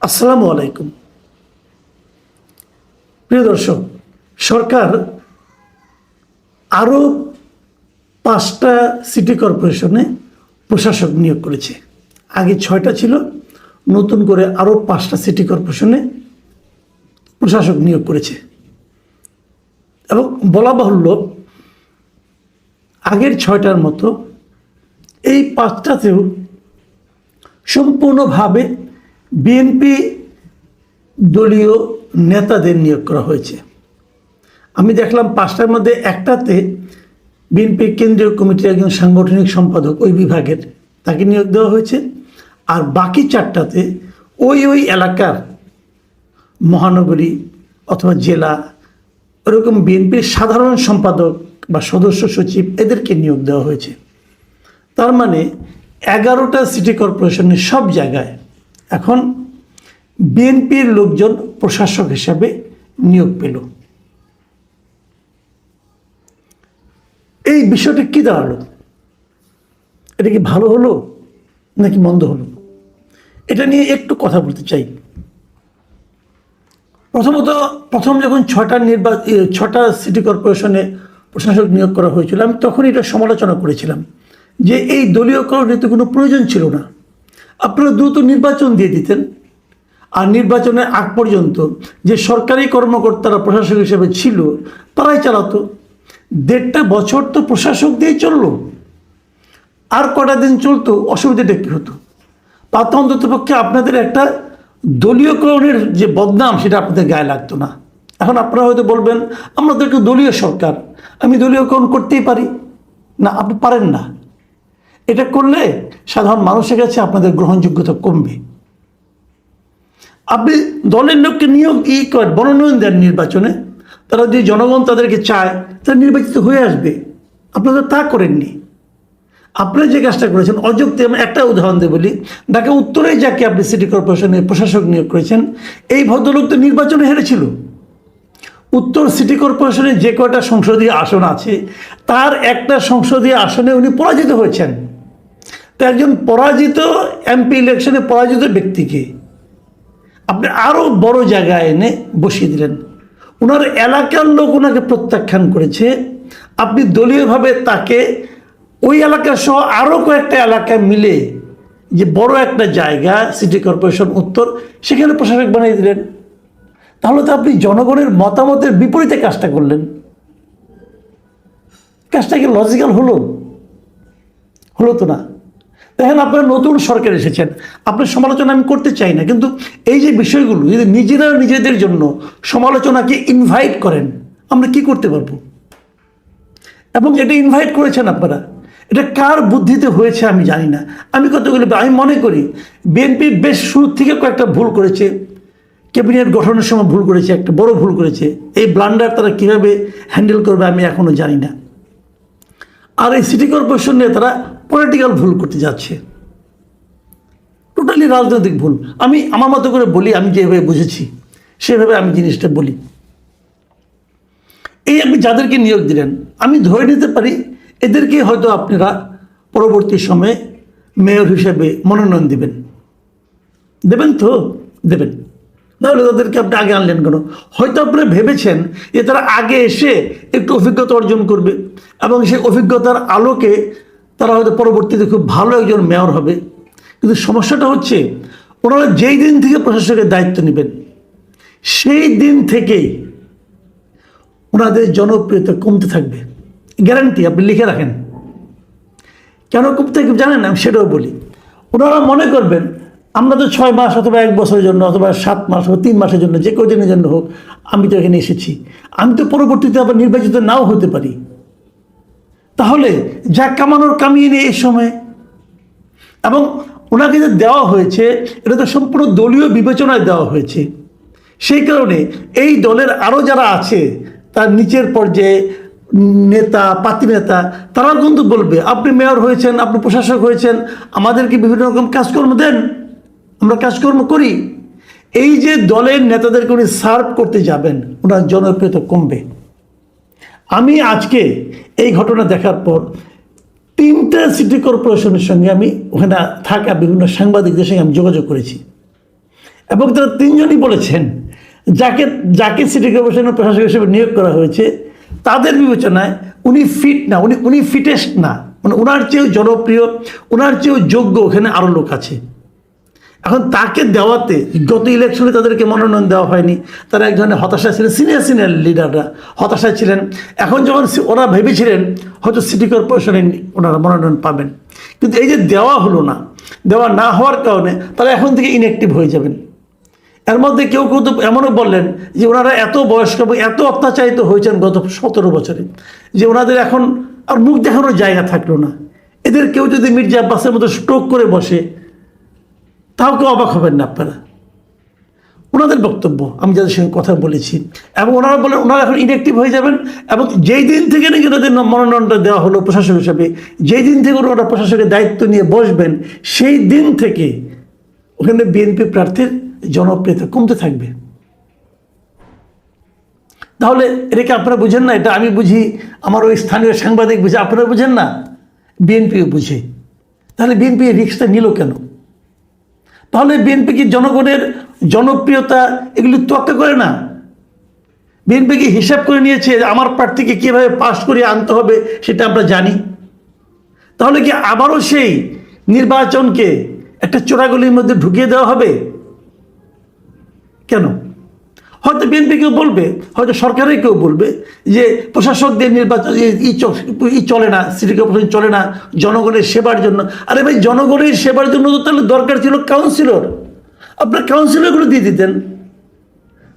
আসসালামু আলাইকুম। প্রিয় দর্শক, সরকার আরও 5টা সিটি কর্পোরেশনে প্রশাসক নিয়োগ করেছে। আগে 6টা ছিল, নতুন করে আরও 5টা সিটি কর্পোরেশনে প্রশাসক নিয়োগ করেছে। এবং বলা বাহুল্য, আগের 6টার মতো এই 5টাতেও সম্পূর্ণভাবে বিএনপি দলীয় নেতাদের নিয়োগ করা হয়েছে। আমি দেখলাম 5টার মধ্যে একটাতে বিএনপি কেন্দ্রীয় কমিটির একজন সাংগঠনিক সম্পাদক ওই বিভাগের, তাকে নিয়োগ দেওয়া হয়েছে। আর বাকি 4টাতে ওই এলাকার মহানগরী অথবা জেলা এরকম বিএনপির সাধারণ সম্পাদক বা সদস্য সচিব এদেরকে নিয়োগ দেওয়া হয়েছে। তার মানে 11টা সিটি কর্পোরেশনের সব জায়গায় এখন বিএনপির লোকজন প্রশাসক হিসাবে নিয়োগ পেল। এই বিষয়টা কি দাঁড়ালো? এটা কি ভালো হলো নাকি মন্দ হলো? এটা নিয়ে একটু কথা বলতে চাই। প্রথম যখন 6টা সিটি কর্পোরেশনে প্রশাসক নিয়োগ করা হয়েছিল, আমি তখন এটা সমালোচনা করেছিলাম যে এই দলীয়করণের তো কোনো প্রয়োজন ছিল না। আপনারা দ্রুত নির্বাচন দিয়ে দিতেন, আর নির্বাচনের আগ পর্যন্ত যে সরকারি কর্মকর্তারা প্রশাসক হিসেবে ছিল তারাই চালাতো। 1.5 বছর তো প্রশাসক দিয়েই চললো, আর কটা দিন চলতো অসুবিধাটা কী হতো? তাতে অন্ততপক্ষে আপনাদের একটা দলীয়করণের যে বদনাম সেটা আপনাদের গায়ে লাগতো না। এখন আপনারা হয়তো বলবেন, আমরা তো একটু দলীয় সরকার, আমি দলীয়করণ করতেই পারি না। আপনি পারেন না। এটা করলে সাধারণ মানুষের কাছে আপনাদের গ্রহণযোগ্যতা কমবে। আপনি দলের লোককে নিয়োগ মনোনয়ন দেন নির্বাচনে, তারা যদি জনগণ তাদেরকে চায় তারা নির্বাচিত হয়ে আসবে। আপনারা তা করেননি। আপনারা যে কাজটা করেছেন অযৌক্তিক। আমি একটা উদাহরণ দিয়ে বলি, ঢাকা উত্তরে যাকে আপনি সিটি কর্পোরেশনের প্রশাসক নিয়োগ করেছেন, এই ভদ্রলোক তো নির্বাচনে হেরেছিল। উত্তর সিটি কর্পোরেশনে যে কয়টা সংসদীয় আসন আছে তার একটা সংসদীয় আসনে উনি পরাজিত হয়েছেন। তো একজন পরাজিত এমপি ইলেকশনে পরাজিত ব্যক্তিকে আপনি আরও বড় জায়গায় এনে বসিয়ে দিলেন। ওনার এলাকার লোক ওনাকে প্রত্যাখ্যান করেছে। আপনি দলীয়ভাবে তাকে ওই এলাকা সহ আরও কয়েকটা এলাকায় মিলে যে বড় একটা জায়গা সিটি কর্পোরেশন উত্তর, সেখানে প্রশাসক বানিয়ে দিলেন। তাহলে তো আপনি জনগণের মতামতের বিপরীতে কাজটা করলেন। কাজটা কি লজিক্যাল হলো? হলো তো না। দেখেন, আপনারা নতুন সরকার এসেছেন, আপনার সমালোচনা আমি করতে চাই না, কিন্তু এই যে বিষয়গুলো যদি নিজেরা নিজেদের জন্য সমালোচনাকে ইনভাইট করেন, আমরা কি করতে পারবো? এবং এটা ইনভাইট করেছেন আপনারা, এটা কার বুদ্ধিতে হয়েছে আমি জানি না। আমি মনে করি বিএনপি বেশ শুরু থেকে কয়েকটা ভুল করেছে। ক্যাবিনেট গঠনের সময় ভুল করেছে, একটা বড় ভুল করেছে। এই ব্লান্ডার তারা কীভাবে হ্যান্ডেল করবে আমি এখনও জানি না। আর এই সিটি কর্পোরেশন নিয়ে তারা পলিটিক্যাল ভুল করতে যাচ্ছে, টোটালি রাজনৈতিক ভুল। আমি আমার মতো করে বলি, আমি যেভাবে বুঝেছি সেভাবে আমি জিনিসটা বলি। এই আপনি যাদেরকে নিয়োগ দিলেন, আমি ধরে নিতে পারি এদেরকে হয়তো আপনারা পরবর্তী সময়ে মেয়র হিসেবে মনোনয়ন দেবেন তো দেবেন। নাহলে তাদেরকে আপনি আগে আনলেন কেন? হয়তো আপনারা ভেবেছেন যে তারা আগে এসে একটু অভিজ্ঞতা অর্জন করবে এবং সেই অভিজ্ঞতার আলোকে তারা হয়তো পরবর্তীতে খুব ভালো একজন মেয়র হবে। কিন্তু সমস্যাটা হচ্ছে, ওনারা যেই দিন থেকে প্রশাসকের দায়িত্ব নেবেন সেই দিন থেকেই ওনাদের জনপ্রিয়তা কমতে থাকবে। গ্যারান্টি আপনি লিখে রাখেন। কেন কমতে থাকবে জানেন? আমি সেটাও বলি। ওনারা মনে করবেন আমরা তো 6 মাস অথবা 1 বছরের জন্য অথবা 7 মাস অথবা 3 মাসের জন্য, যে কদিনের জন্য হোক, আমি তো এখানে এসেছি, আমি তো পরবর্তীতে আবার নির্বাচিত নাও হতে পারি। তাহলে যা কামানোর কামিয়ে নিয়ে এই সময়। এবং ওনাকে যে দেওয়া হয়েছে এটা তো সম্পূর্ণ দলীয় বিবেচনায় দেওয়া হয়েছে। সেই কারণে এই দলের আরও যারা আছে তার নিচের পর্যায়ে নেতা, পাতি নেতা, তারাও কিন্তু বলবে আপনি মেয়র হয়েছেন, আপনি প্রশাসক হয়েছেন, আমাদেরকে বিভিন্ন রকম কাজকর্ম দেন, আমরা কাজকর্ম করি। এই যে দলের নেতাদেরকে উনি সার্ভ করতে যাবেন, ওনার জনপ্রিয়তা কমবে। আমি আজকে এই ঘটনা দেখার পর 3টা সিটি কর্পোরেশনের সঙ্গে আমি ওখানে থাকা বিভিন্ন সাংবাদিকদের সঙ্গে আমি যোগাযোগ করেছি। এবং তারা তিনজনই বলেছেন যাকে যাকে সিটি কর্পোরেশনের প্রশাসক হিসেবে নিয়োগ করা হয়েছে তাদের বিবেচনায় উনি ফিট না, উনি ফিটেস্ট না, মানে ওনার চেয়েও জনপ্রিয়, ওনার চেয়েও যোগ্য ওখানে আরও লোক আছে। এখন তাকে দেওয়াতে গত ইলেকশনে তাদেরকে মনোনয়ন দেওয়া হয়নি, তারা এক ধরনের হতাশায় ছিলেন, সিনিয়র লিডাররা হতাশায় ছিলেন। এখন যখন ওরা ভেবেছিলেন হয়তো সিটি কর্পোরেশনে ওনারা মনোনয়ন পাবেন, কিন্তু এই যে দেওয়া হলো না, দেওয়া না হওয়ার কারণে তারা এখন থেকে ইনঅ্যাক্টিভ হয়ে যাবেন। এর মধ্যে কেউ কেউ তো এমনও বললেন যে ওনারা এত বয়স্ক এবং এত অত্যাচারিত হয়েছেন গত 17 বছরে যে ওনাদের এখন আর মুখ দেখানোর জায়গা থাকলো না। এদের কেউ যদি মির্জা আব্বাসের মতো স্ট্রোক করে বসে তাও কেউ অবাক হবেন না আপনারা। ওনাদের বক্তব্য আমি যাদের সঙ্গে কথা বলেছি, এবং ওনারা বলেন ওনারা এখন ইনঅ্যাক্টিভ হয়ে যাবেন, এবং যেই দিন থেকে নাকি ওনাদের মনোনয়নটা দেওয়া হলো প্রশাসক হিসাবে, যেই দিন থেকে ওনারা প্রশাসকের দায়িত্ব নিয়ে বসবেন, সেই দিন থেকে ওখানে বিএনপি প্রার্থীর জনপ্রিয়তা কমতে থাকবে। তাহলে এটাকে আপনারা বুঝেন না? এটা আমি বুঝি, আমার ওই স্থানীয় সাংবাদিক বুঝে, আপনারা বুঝেন না? বিএনপিও বুঝে। তাহলে বিএনপি রিস্কটা নিল কেন? তাহলে বিএনপি কি জনগণের জনপ্রিয়তা এগুলি তোয়াক্কা করে না? বিএনপি কি হিসাব করে নিয়েছে আমার প্রার্থীকে কীভাবে পাস করিয়ে আনতে হবে সেটা আমরা জানি? তাহলে কি আবারও সেই নির্বাচনকে একটা চোরাগলির মধ্যে ঢুকিয়ে দেওয়া হবে? কেন? হয়তো বিএনপি কেউ বলবে, হয়তো সরকারের কেউ বলবে যে প্রশাসকদের নির্বাচন চলে না, সিটি কর্পোরেশন চলে না জনগণের সেবার জন্য। আরে ভাই, জনগণের সেবার জন্য তো তাহলে দরকার ছিল কাউন্সিলর। আপনার কাউন্সিলরগুলো দিয়ে দিতেন।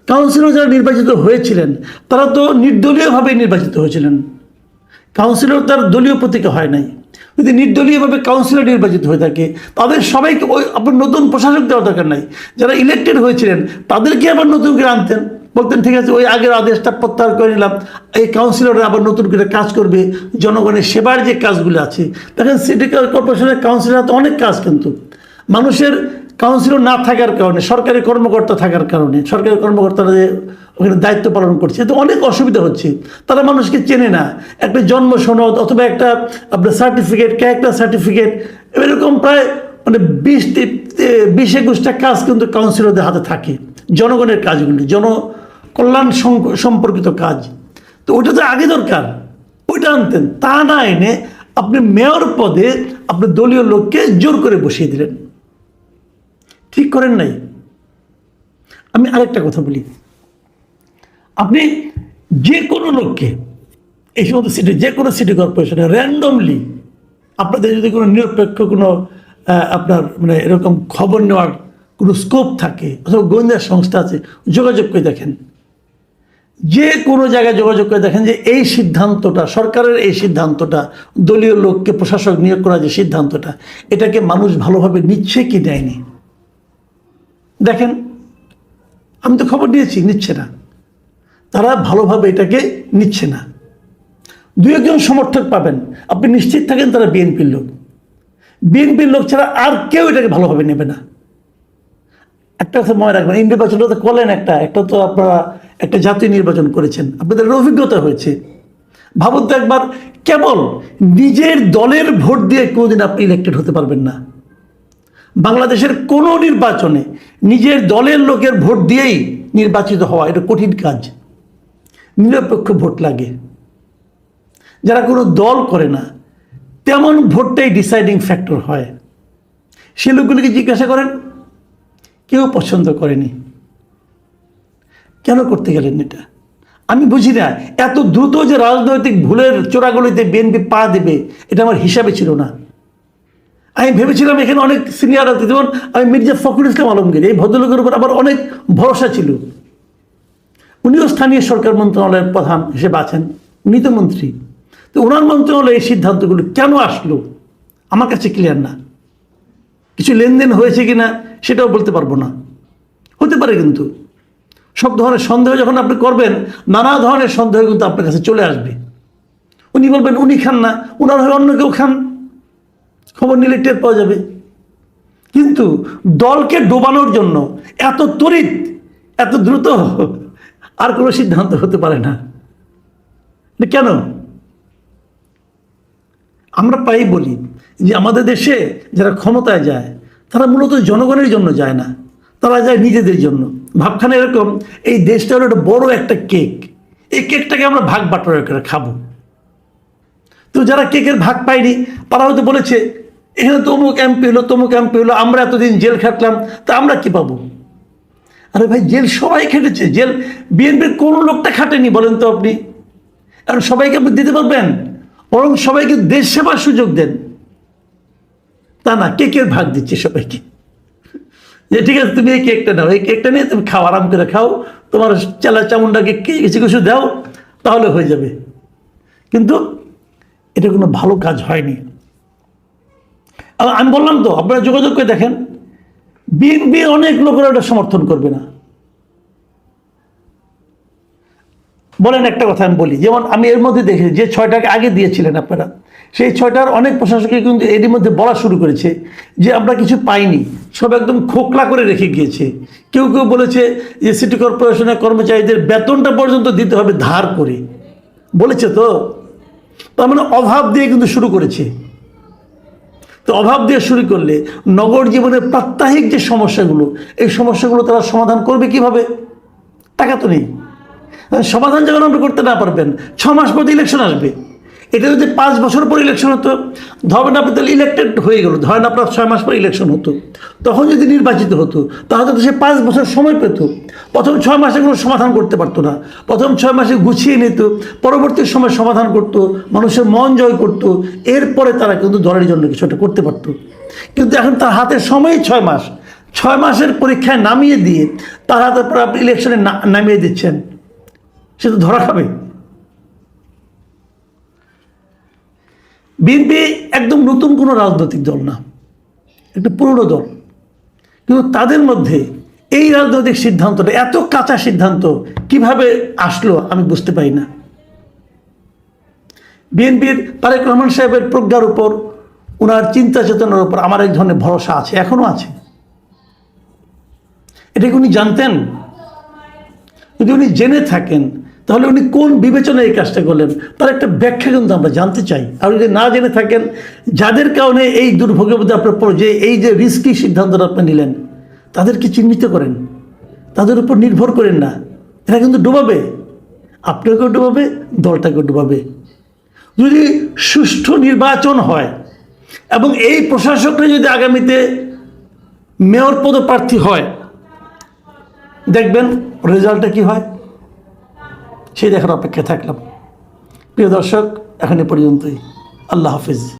কাউন্সিলর যারা নির্বাচিত হয়েছিলেন তারা তো নির্দলীয়ভাবে নির্বাচিত হয়েছিলেন। কাউন্সিলর তার দলীয় প্রতীকে হয় নাই। যদি নির্দলীয়ভাবে কাউন্সিলর নির্বাচিত হয়ে থাকে তাদের সবাইকে ওই আপনার নতুন প্রশাসক দেওয়ার দরকার নাই। যারা ইলেক্টেড হয়েছিলেন তাদেরকে আবার নতুন করে আনতেন, বলতেন ঠিক আছে ওই আগের আদেশটা প্রত্যাহার করে নিলাম, এই কাউন্সিলররা আবার নতুন করে কাজ করবে, জনগণের সেবার যে কাজগুলো আছে। দেখেন সিটি কর্পোরেশনের কাউন্সিলর তো অনেক কাজ, কিন্তু মানুষের কাউন্সিলর না থাকার কারণে, সরকারি কর্মকর্তা থাকার কারণে, সরকারি কর্মকর্তারা যে ওখানে দায়িত্ব পালন করছে তো অনেক অসুবিধা হচ্ছে। তারা মানুষকে চেনে না। একটা জন্ম সনদ অথবা একটা আপনার সার্টিফিকেট, ক্যারেক্টার সার্টিফিকেট, এরকম প্রায় মানে 20-21টা কাজ কিন্তু কাউন্সিলরদের হাতে থাকে, জনগণের কাজগুলি, জনকল্যাণ সম্পর্কিত কাজ। তো ওটা তো আগে দরকার, ওইটা আনতেন। তা না এনে আপনি মেয়র পদে আপনি দলীয় লোককে জোর করে বসিয়ে দিলেন। ঠিক করেন নাই। আমি আরেকটা কথা বলি, আপনি যে কোনো লোককে এই সমস্ত সিটি, যে কোনো সিটি কর্পোরেশনে র্যান্ডমলি আপনাদের যদি কোনো নিরপেক্ষ কোনো আপনার মানে এরকম খবর নেওয়ার কোনো স্কোপ থাকে অথবা গোয়েন্দা সংস্থা আছে, যোগাযোগ করে দেখেন, যে কোনো জায়গায় যোগাযোগ করে দেখেন যে এই সিদ্ধান্তটা, সরকারের এই সিদ্ধান্তটা, দলীয় লোককে প্রশাসক নিয়োগ করার যে সিদ্ধান্তটা, এটাকে মানুষ ভালোভাবে নিচ্ছে কি নেয়নি দেখেন। আমি তো খবর দিয়েছি, নিচ্ছে না, তারা ভালোভাবে এটাকে নিচ্ছে না। 2-1জন সমর্থক পাবেন, আপনি নিশ্চিত থাকেন তারা বিএনপির লোক। বিএনপির লোক ছাড়া আর কেউ এটাকে ভালোভাবে নেবে না। একটা কথা মনে রাখবেন, এই নির্বাচনটা তো করলেন একটা তো আপনারা একটা জাতীয় নির্বাচন করেছেন, আপনাদের অভিজ্ঞতা হয়েছে। ভাবুন তো একবার, কেবল নিজের দলের ভোট দিয়ে কোনোদিন আপনি ইলেক্টেড হতে পারবেন না। বাংলাদেশের কোনো নির্বাচনে নিজের দলের লোকের ভোট দিয়েই নির্বাচিত হওয়া এটা কঠিন কাজ। নিরপেক্ষ ভোট লাগে। যারা কোনো দল করে না তেমন ভোটটাই ডিসাইডিং ফ্যাক্টর হয়। সে লোকগুলিকে জিজ্ঞাসা করেন, কেউ পছন্দ করেনি। কেন করতে গেলেন এটা? আমি বুঝি না। এত দ্রুত যে রাজনৈতিক ভুলের চোরাগলিতে বিএনপি পা দেবে এটা আমার হিসাবে ছিল না। আমি ভেবেছিলাম এখানে অনেক সিনিয়র আছে, যেমন আমি মির্জা ফখরুল ইসলাম আলমগীর, এই ভদ্রলোকের উপর আবার অনেক ভরসা ছিল। উনিও স্থানীয় সরকার মন্ত্রণালয়ের প্রধান হিসেবে আছেন, উনি তো মন্ত্রী। তো ওনার মন্ত্রণালয়ে এই সিদ্ধান্তগুলো কেন আসলো আমার কাছে ক্লিয়ার না। কিছু লেনদেন হয়েছে কি না সেটাও বলতে পারবো না, হতে পারে। কিন্তু সব ধরনের সন্দেহ যখন আপনি করবেন, নানা ধরনের সন্দেহ কিন্তু আপনার কাছে চলে আসবে। উনি বলবেন উনি খান না, ওনার হয়ে অন্য কেউ খান, খবর নিলে টের পাওয়া যাবে। কিন্তু দলকে ডোবানোর জন্য এত তড়িৎ, এত দ্রুত আর কোনো সিদ্ধান্ত হতে পারে না। কেন? আমরা প্রায়ই বলি যে আমাদের দেশে যারা ক্ষমতায় যায় তারা মূলত জনগণের জন্য যায় না, তারা যায় নিজেদের জন্য। ভাবখানে এরকম, এই দেশটা হলো একটা বড় একটা কেক, এই কেকটাকে আমরা ভাগ বাটোয়ারা করে খাবো। তো যারা কেকের ভাগ পায়নি তারা হয়তো বলেছে এখানে তো অমুক এমপি হলো, তমুক এমপি হলো, আমরা এতদিন জেল খাটলাম, তা আমরা কি পাবো? আরে ভাই, জেল সবাই খেটেছে, জেল বিএনপির কোন লোকটা খাটেনি বলেন তো আপনি? কারণ সবাইকে আপনি দিতে পারবেন? বরং সবাইকে দেশ সেবার সুযোগ দেন। তা না, কেকের ভাগ দিচ্ছে সবাইকে, যে ঠিক আছে তুমি এই কেকটা নাও, এই কেকটা নিয়ে তুমি খাও, আরাম করে খাও, তোমার চেলা চামুন্ডাকে কিছু কিছু দাও, তাহলে হয়ে যাবে। কিন্তু এটা কোনো ভালো কাজ হয়নি। আমি বললাম তো, আপনারা যোগাযোগ করে দেখেন, বিএনপি অনেক লোকেরা এটা সমর্থন করবে না। বলেন একটা কথা আমি বলি, যেমন আমি এর মধ্যে দেখি যে 6টাকে আগে দিয়েছিলেন আপনারা, সেই 6টার অনেক প্রশাসকই কিন্তু এরই মধ্যে বলা শুরু করেছে যে আমরা কিছু পাইনি, সব একদম খোকলা করে রেখে গিয়েছে। কেউ কেউ বলেছে যে সিটি কর্পোরেশনের কর্মচারীদের বেতনটা পর্যন্ত দিতে হবে ধার করে, বলেছে। তো তার মানে অভাব দিয়ে কিন্তু শুরু করেছে। তো অভাব দিয়ে শুরু করলে নগর জীবনের প্রাত্যহিক যে সমস্যাগুলো, এই সমস্যাগুলো তারা সমাধান করবে কিভাবে? টাকা তো নেই। সমাধান যখন আপনি করতে না পারবেন, 6 মাস পর ইলেকশন আসবে। এটা যদি 5 বছর পর ইলেকশন হতো, ধরেন আপনি তাহলে ইলেক্টেড হয়ে গেল, ধরেন আপনার 6 মাস পর ইলেকশন হতো, তখন যদি নির্বাচিত হতো তাহলে তো সে 5 বছর সময় পেত। প্রথম 6 মাসে কোনো সমাধান করতে পারতো না, প্রথম 6 মাসে গুছিয়ে নিত, পরবর্তী সময় সমাধান করত, মানুষের মন জয় করত, এরপরে তারা কিন্তু দলের জন্য কিছু একটা করতে পারত। কিন্তু এখন তার হাতে সময় 6 মাস, 6 মাসের পরীক্ষায় নামিয়ে দিয়ে তার হাতে পর আপনি ইলেকশনে নামিয়ে দিচ্ছেন, সে তো ধরা খাবে। বিএনপি একদম নতুন কোনো রাজনৈতিক দল না, একটা পুরনো দল, কিন্তু তাদের মধ্যে এই রাজনৈতিক সিদ্ধান্তটা, এত কাঁচা সিদ্ধান্ত কিভাবে আসলো আমি বুঝতে পারি না। বিএনপির তারেক রহমান সাহেবের প্রজ্ঞার উপর, ওনার চিন্তা চেতনার উপর আমার এক ধরনের ভরসা আছে, এখনো আছে। এটা কি উনি জানতেন? যদি উনি জেনে থাকেন তাহলে উনি কোন বিবেচনায় এই কাজটা করলেন, তার একটা ব্যাখ্যা কিন্তু আমরা জানতে চাই। আর যদি না জেনে থাকেন, যাদের কারণে এই দুর্ভোগের মধ্যে আপনার পড়ে, যে এই যে রিস্কি সিদ্ধান্তটা আপনি নিলেন, তাদেরকে চিহ্নিত করেন, তাদের উপর নির্ভর করেন না। এরা কিন্তু ডুবাবে, আপনাকেও ডুবাবে, দলটাকেও ডুবাবে। যদি সুষ্ঠু নির্বাচন হয় এবং এই প্রশাসকরা যদি আগামীতে মেয়র পদপ্রার্থী হয়, দেখবেন রেজাল্টটা কি হয়, সেই দেখার অপেক্ষায় থাকলাম। প্রিয় দর্শক, এখন এ পর্যন্তই। আল্লাহ হাফিজ।